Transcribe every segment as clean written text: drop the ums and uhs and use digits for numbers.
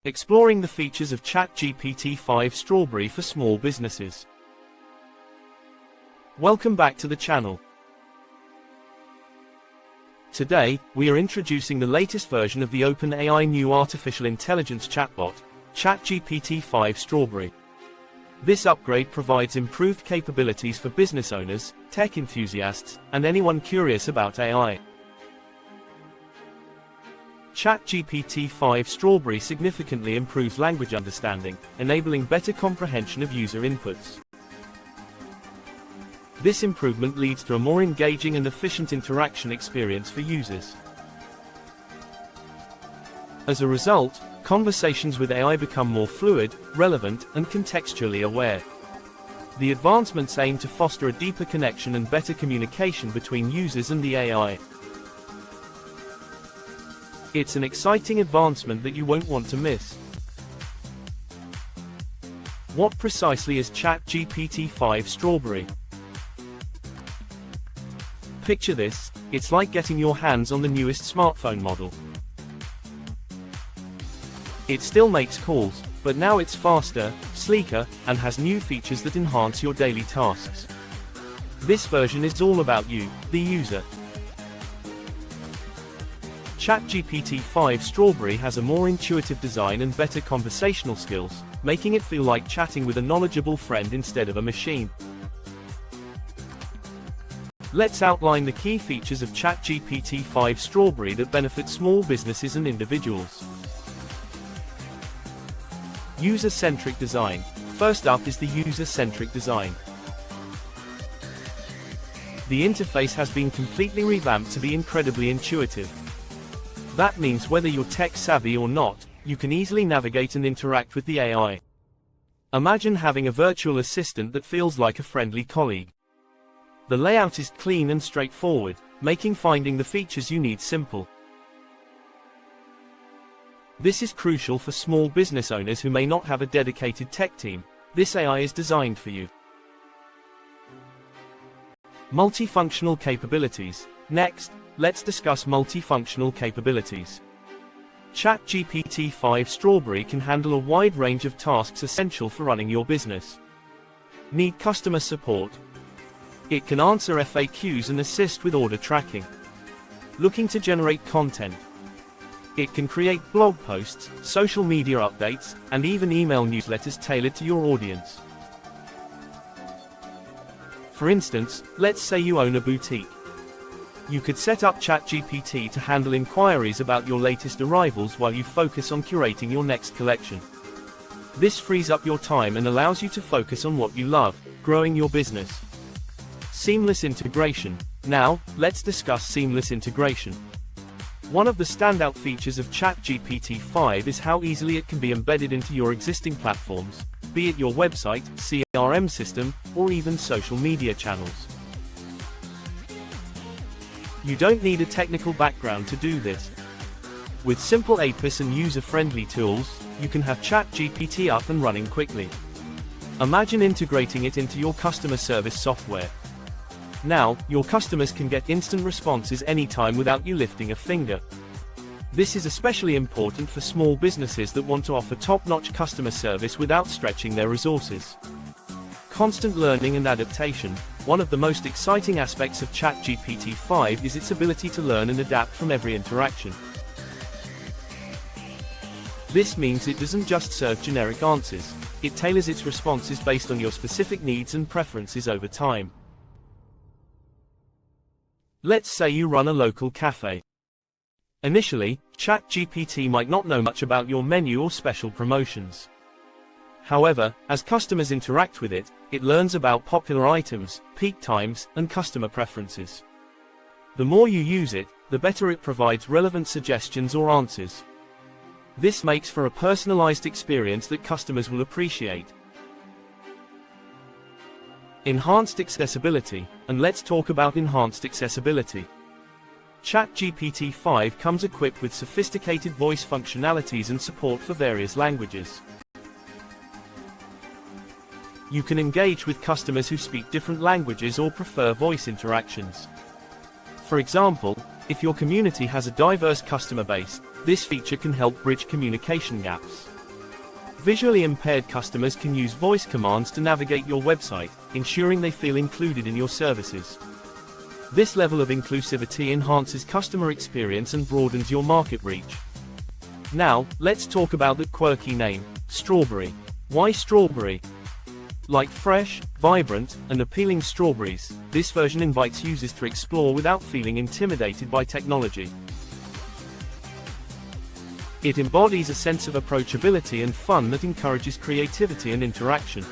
Exploring the features of ChatGPT 5 Strawberry for small businesses. Welcome back to the channel. Today, we are introducing the latest version of the OpenAI new artificial intelligence chatbot, ChatGPT 5 Strawberry. This upgrade provides improved capabilities for business owners, tech enthusiasts, and anyone curious about AI. ChatGPT 5 Strawberry significantly improves language understanding, enabling better comprehension of user inputs. This improvement leads to a more engaging and efficient interaction experience for users. As a result, conversations with AI become more fluid, relevant, and contextually aware. The advancements aim to foster a deeper connection and better communication between users and the AI. It's an exciting advancement that you won't want to miss. What precisely is ChatGPT 5 Strawberry? Picture this: it's like getting your hands on the newest smartphone model. It still makes calls, but now it's faster, sleeker, and has new features that enhance your daily tasks. This version is all about you, the user. ChatGPT 5 Strawberry has a more intuitive design and better conversational skills, making it feel like chatting with a knowledgeable friend instead of a machine. Let's outline the key features of ChatGPT 5 Strawberry that benefit small businesses and individuals. User-Centric Design. First up is the User-Centric Design. The interface has been completely revamped to be incredibly intuitive. That means whether you're tech-savvy or not, you can easily navigate and interact with the AI. Imagine having a virtual assistant that feels like a friendly colleague. The layout is clean and straightforward, making finding the features you need simple. This is crucial for small business owners who may not have a dedicated tech team. This AI is designed for you. Multifunctional capabilities. Next, let's discuss multifunctional capabilities. ChatGPT 5 Strawberry can handle a wide range of tasks essential for running your business. Need customer support? It can answer FAQs and assist with order tracking. Looking to generate content? It can create blog posts, social media updates, and even email newsletters tailored to your audience. For instance, let's say you own a boutique. You could set up ChatGPT to handle inquiries about your latest arrivals while you focus on curating your next collection. This frees up your time and allows you to focus on what you love, growing your business. Seamless integration. Now, let's discuss seamless integration. One of the standout features of ChatGPT 5 is how easily it can be embedded into your existing platforms, be it your website, CRM system, or even social media channels. You don't need a technical background to do this. With simple APIs and user-friendly tools, you can have ChatGPT up and running quickly. Imagine integrating it into your customer service software. Now, your customers can get instant responses anytime without you lifting a finger. This is especially important for small businesses that want to offer top-notch customer service without stretching their resources. Constant learning and adaptation. One of the most exciting aspects of ChatGPT 5 is its ability to learn and adapt from every interaction. This means it doesn't just serve generic answers, it tailors its responses based on your specific needs and preferences over time. Let's say you run a local cafe. Initially, ChatGPT might not know much about your menu or special promotions. However, as customers interact with it, it learns about popular items, peak times, and customer preferences. The more you use it, the better it provides relevant suggestions or answers. This makes for a personalized experience that customers will appreciate. Enhanced accessibility. And let's talk about enhanced accessibility. ChatGPT 5 comes equipped with sophisticated voice functionalities and support for various languages. You can engage with customers who speak different languages or prefer voice interactions. For example, if your community has a diverse customer base, this feature can help bridge communication gaps. Visually impaired customers can use voice commands to navigate your website, ensuring they feel included in your services. This level of inclusivity enhances customer experience and broadens your market reach. Now, let's talk about the quirky name, Strawberry. Why strawberry? Like fresh, vibrant, and appealing strawberries, this version invites users to explore without feeling intimidated by technology. It embodies a sense of approachability and fun that encourages creativity and interaction.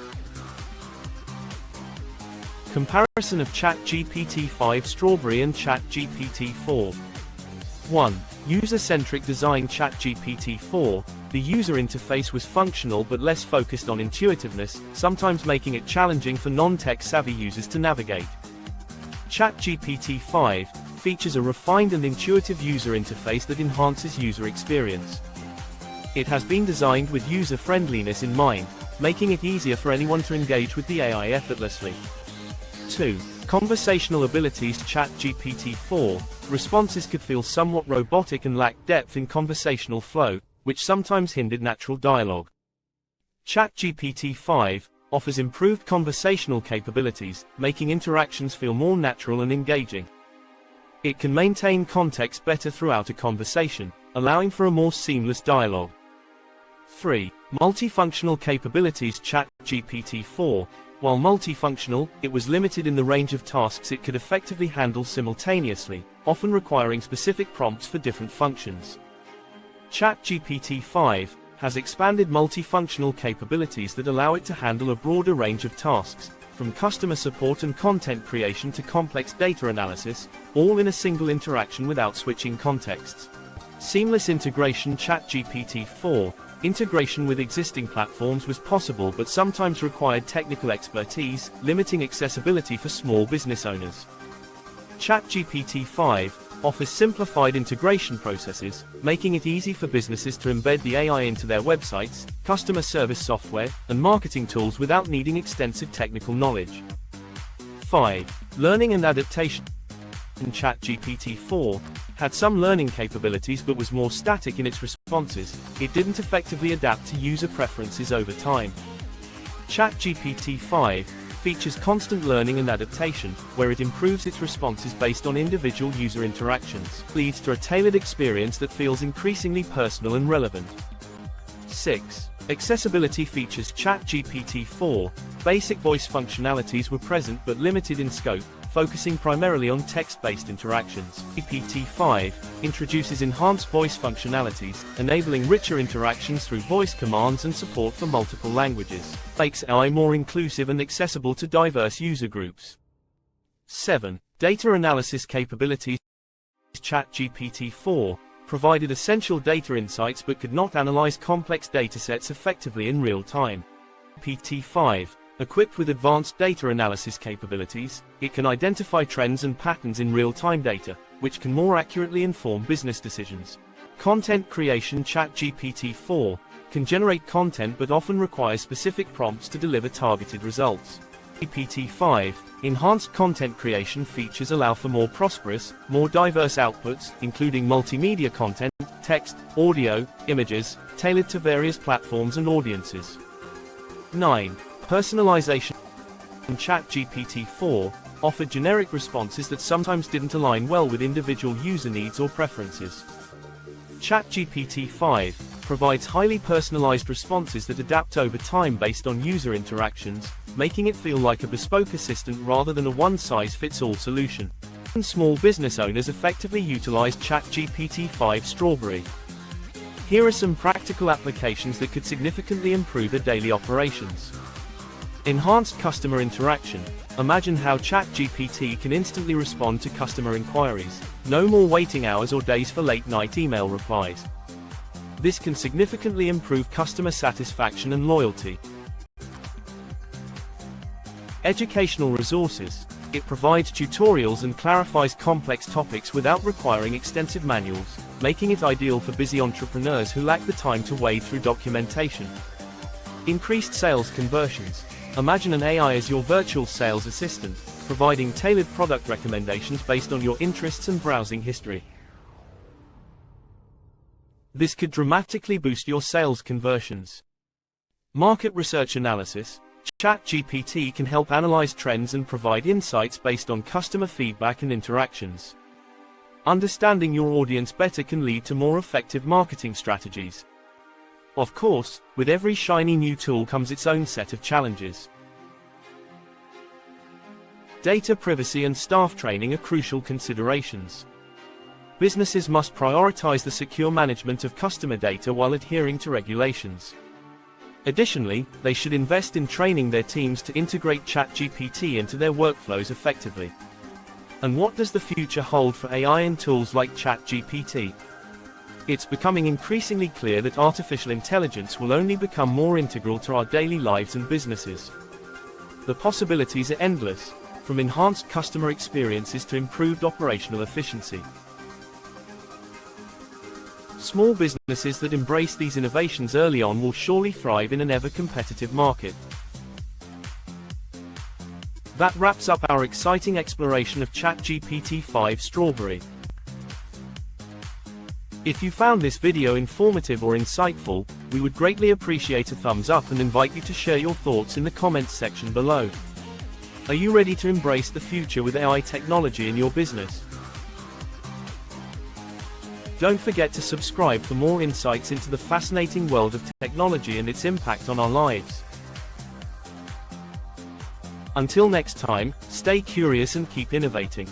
Comparison of ChatGPT 5 Strawberry and ChatGPT 4. 1. User-Centric Design. ChatGPT 4, the user interface was functional but less focused on intuitiveness, sometimes making it challenging for non-tech-savvy users to navigate. ChatGPT 5 features a refined and intuitive user interface that enhances user experience. It has been designed with user-friendliness in mind, making it easier for anyone to engage with the AI effortlessly. 2. Conversational abilities. ChatGPT 4 responses could feel somewhat robotic and lack depth in conversational flow, which sometimes hindered natural dialogue. ChatGPT 5 offers improved conversational capabilities, making interactions feel more natural and engaging. It can maintain context better throughout a conversation, allowing for a more seamless dialogue. 3. Multifunctional capabilities. ChatGPT 4, while multifunctional, it was limited in the range of tasks it could effectively handle simultaneously, often requiring specific prompts for different functions. ChatGPT 5 has expanded multifunctional capabilities that allow it to handle a broader range of tasks, from customer support and content creation to complex data analysis, all in a single interaction without switching contexts. Seamless integration. ChatGPT 4 integration with existing platforms was possible but sometimes required technical expertise, limiting accessibility for small business owners. ChatGPT 5 offers simplified integration processes, making it easy for businesses to embed the AI into their websites, customer service software, and marketing tools without needing extensive technical knowledge. 5. Learning and adaptation. ChatGPT 4 had some learning capabilities but was more static in its responses. It didn't effectively adapt to user preferences over time. ChatGPT 5 features constant learning and adaptation, where it improves its responses based on individual user interactions, leads to a tailored experience that feels increasingly personal and relevant. 6. Accessibility features. ChatGPT 4 basic voice functionalities were present but limited in scope, focusing primarily on text-based interactions. GPT 5 introduces enhanced voice functionalities, enabling richer interactions through voice commands and support for multiple languages. Makes AI more inclusive and accessible to diverse user groups. 7. Data analysis capabilities. ChatGPT 4 provided essential data insights but could not analyze complex datasets effectively in real time. GPT 5 equipped with advanced data analysis capabilities, it can identify trends and patterns in real-time data, which can more accurately inform business decisions. Content creation. ChatGPT 4 can generate content but often requires specific prompts to deliver targeted results. GPT 5 enhanced content creation features allow for more prosperous, more diverse outputs, including multimedia content, text, audio, images, tailored to various platforms and audiences. 9. Personalization. ChatGPT 4 offered generic responses that sometimes didn't align well with individual user needs or preferences. ChatGPT 5 provides highly personalized responses that adapt over time based on user interactions, making it feel like a bespoke assistant rather than a one-size-fits-all solution. Small business owners effectively utilized ChatGPT 5 Strawberry. Here are some practical applications that could significantly improve their daily operations. Enhanced customer interaction. Imagine how ChatGPT can instantly respond to customer inquiries. No more waiting hours or days for late-night email replies. This can significantly improve customer satisfaction and loyalty. Educational resources. It provides tutorials and clarifies complex topics without requiring extensive manuals, making it ideal for busy entrepreneurs who lack the time to wade through documentation. Increased sales conversions. Imagine an AI as your virtual sales assistant, providing tailored product recommendations based on your interests and browsing history. This could dramatically boost your sales conversions. Market research analysis. ChatGPT can help analyze trends and provide insights based on customer feedback and interactions. Understanding your audience better can lead to more effective marketing strategies. Of course, with every shiny new tool comes its own set of challenges. Data privacy and staff training are crucial considerations. Businesses must prioritize the secure management of customer data while adhering to regulations. Additionally, they should invest in training their teams to integrate ChatGPT into their workflows effectively. And what does the future hold for AI and tools like ChatGPT? It's becoming increasingly clear that artificial intelligence will only become more integral to our daily lives and businesses. The possibilities are endless, from enhanced customer experiences to improved operational efficiency. Small businesses that embrace these innovations early on will surely thrive in an ever-competitive market. That wraps up our exciting exploration of ChatGPT 5 Strawberry. If you found this video informative or insightful, we would greatly appreciate a thumbs up and invite you to share your thoughts in the comments section below. Are you ready to embrace the future with AI technology in your business? Don't forget to subscribe for more insights into the fascinating world of technology and its impact on our lives. Until next time, stay curious and keep innovating.